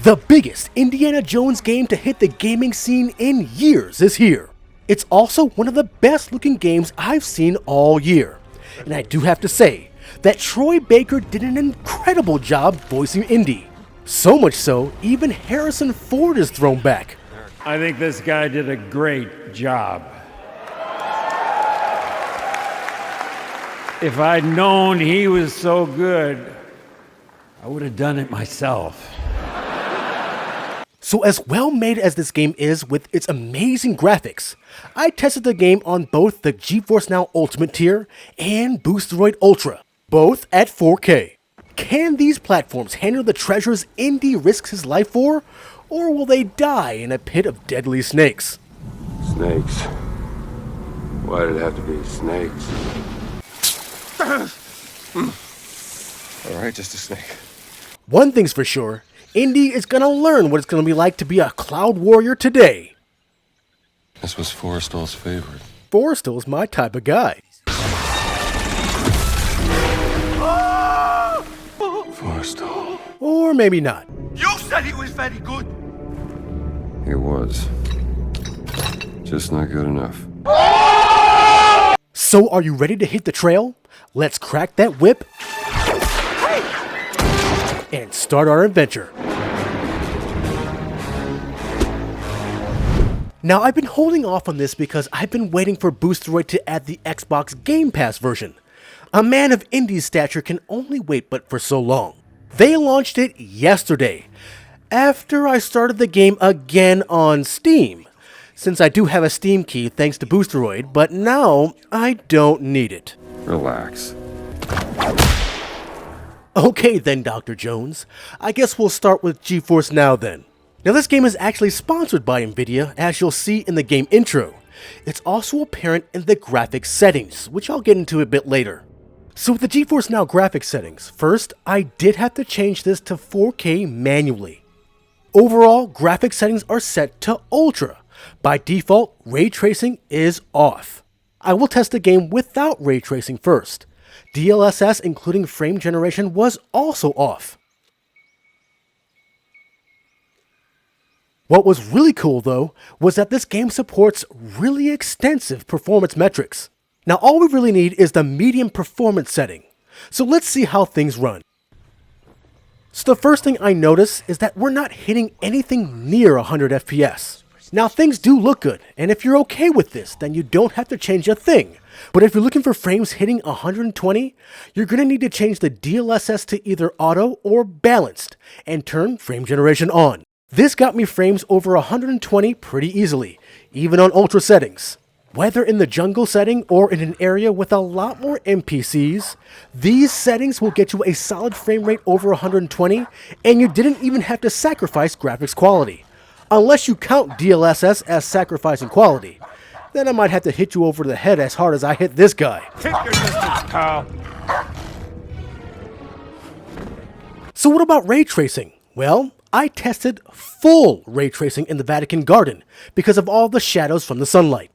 The biggest Indiana Jones game to hit the gaming scene in years is here. It's also one of the best looking games I've seen all year. And I do have to say that Troy Baker did an incredible job voicing Indy. So much so, even Harrison Ford is thrown back. I think this guy did a great job. If I'd known he was so good, I would have done it myself. So as well made as this game is with its amazing graphics, I tested the game on both the GeForce Now Ultimate tier and Boosteroid Ultra, both at 4K. Can these platforms handle the treasures Indy risks his life for, or will they die in a pit of deadly snakes? Snakes. Why did it have to be snakes? Alright, just a snake. One thing's for sure, Indy is gonna learn what it's gonna be like to be a cloud warrior today. This was Forrestal's favorite. Forrestal's my type of guy. Forrestal. Or maybe not. You said he was very good. He was. Just not good enough. So are you ready to hit the trail? Let's crack that whip and start our adventure. Now I've been holding off on this because I've been waiting for Boosteroid to add the Xbox Game Pass version. A man of Indy's stature can only wait but for so long. They launched it yesterday, after I started the game again on Steam, since I do have a Steam key thanks to Boosteroid, but now I don't need it. Relax. Okay then, Dr. Jones. I guess we'll start with GeForce Now then. Now this game is actually sponsored by Nvidia, as you'll see in the game intro. It's also apparent in the graphics settings, which I'll get into a bit later. So with the GeForce Now graphics settings, first I did have to change this to 4K manually. Overall, graphics settings are set to Ultra. By default, ray tracing is off. I will test the game without ray tracing first. DLSS including frame generation was also off. What was really cool though, was that this game supports really extensive performance metrics. Now all we really need is the medium performance setting. So let's see how things run. So the first thing I notice is that we're not hitting anything near 100 FPS. Now things do look good, and if you're okay with this, then you don't have to change a thing. But if you're looking for frames hitting 120, you're going to need to change the DLSS to either auto or balanced, and turn frame generation on. This got me frames over 120 pretty easily, even on ultra settings. Whether in the jungle setting or in an area with a lot more NPCs, these settings will get you a solid frame rate over 120, and you didn't even have to sacrifice graphics quality. Unless you count DLSS as sacrificing quality. Then I might have to hit you over the head as hard as I hit this guy. Take your distance, pal. So what about ray tracing? Well, I tested full ray tracing in the Vatican Garden because of all the shadows from the sunlight.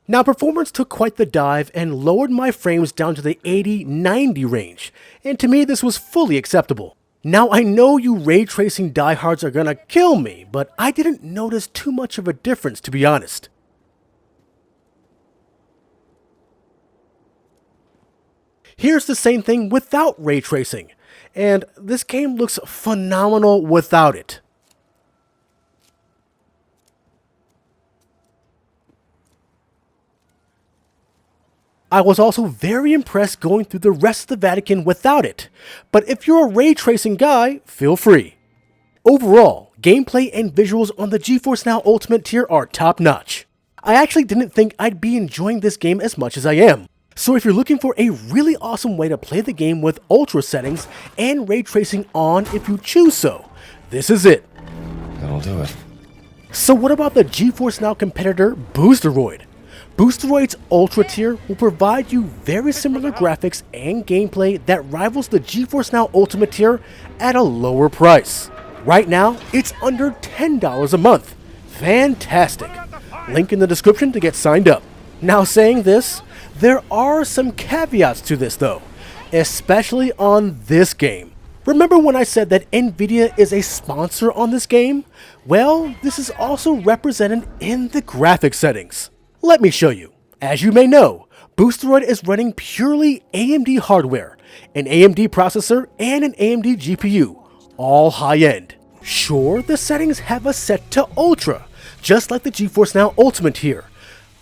Now performance took quite the dive and lowered my frames down to the 80-90 range, and to me this was fully acceptable. Now I know you ray tracing diehards are gonna kill me, but I didn't notice too much of a difference, to be honest. Here's the same thing without ray tracing, and this game looks phenomenal without it. I was also very impressed going through the rest of the Vatican without it, but if you're a ray tracing guy, feel free. Overall, gameplay and visuals on the GeForce Now Ultimate tier are top notch. I actually didn't think I'd be enjoying this game as much as I am. So if you're looking for a really awesome way to play the game with ultra settings and ray tracing on if you choose so, this is it. That'll do it. So what about the GeForce Now competitor Boosteroid? Boosteroid's Ultra tier will provide you very similar graphics and gameplay that rivals the GeForce Now Ultimate tier at a lower price. Right now, it's under $10 a month. Fantastic! Link in the description to get signed up. Now saying this, there are some caveats to this though. especially on this game. Remember when I said that Nvidia is a sponsor on this game? Well, this is also represented in the graphics settings. Let me show you. As you may know, Boosteroid is running purely AMD hardware, an AMD processor, and an AMD GPU, all high-end. Sure, the settings have us set to Ultra, just like the GeForce Now Ultimate here.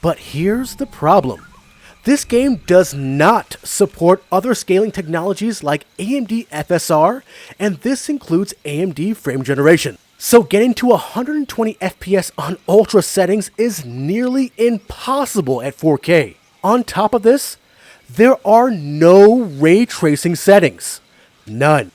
But here's the problem. This game does not support other scaling technologies like AMD FSR, and this includes AMD frame generation. So getting to 120 FPS on Ultra settings is nearly impossible at 4K. On top of this, there are no ray tracing settings. None.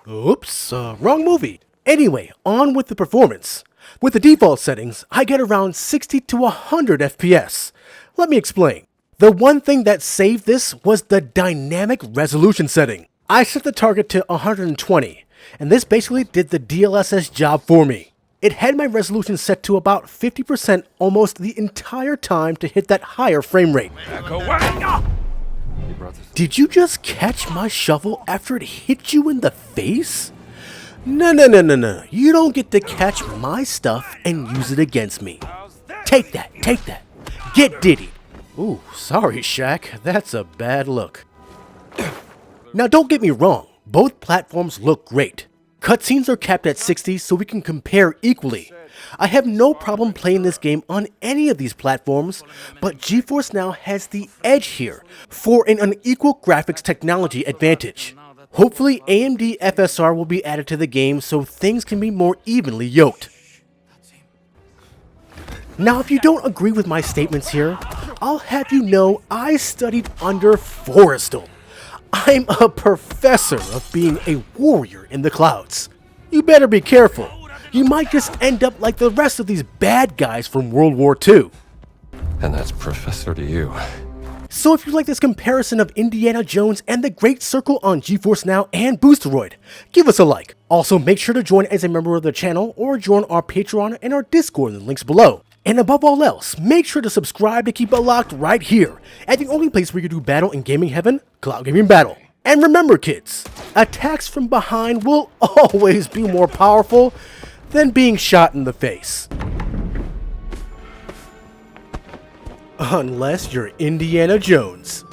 Oops, wrong movie. Anyway, on with the performance. With the default settings, I get around 60 to 100 FPS. Let me explain. The one thing that saved this was the dynamic resolution setting. I set the target to 120, and this basically did the DLSS job for me. It had my resolution set to about 50% almost the entire time to hit that higher frame rate. Did you just catch my shovel after it hit you in the face? No. You don't get to catch my stuff and use it against me. Take that. Get diddied. Ooh, sorry, Shaq. That's a bad look. Now, don't get me wrong. Both platforms look great. Cutscenes are capped at 60 so we can compare equally. I have no problem playing this game on any of these platforms, but GeForce Now has the edge here for an unequal graphics technology advantage. Hopefully AMD FSR will be added to the game so things can be more evenly yoked. Now, if you don't agree with my statements here, I'll have you know I studied under Forrestal. I'm a professor of being a warrior in the clouds. You better be careful. You might just end up like the rest of these bad guys from World War II. And that's professor to you. So if you like this comparison of Indiana Jones and the Great Circle on GeForce Now and Boosteroid, give us a like. Also, make sure to join as a member of the channel or join our Patreon and our Discord in the links below. And above all else, make sure to subscribe to keep it locked right here at the only place where you can do battle in gaming heaven, Cloud Gaming Battle. And remember kids, attacks from behind will always be more powerful than being shot in the face. Unless you're Indiana Jones.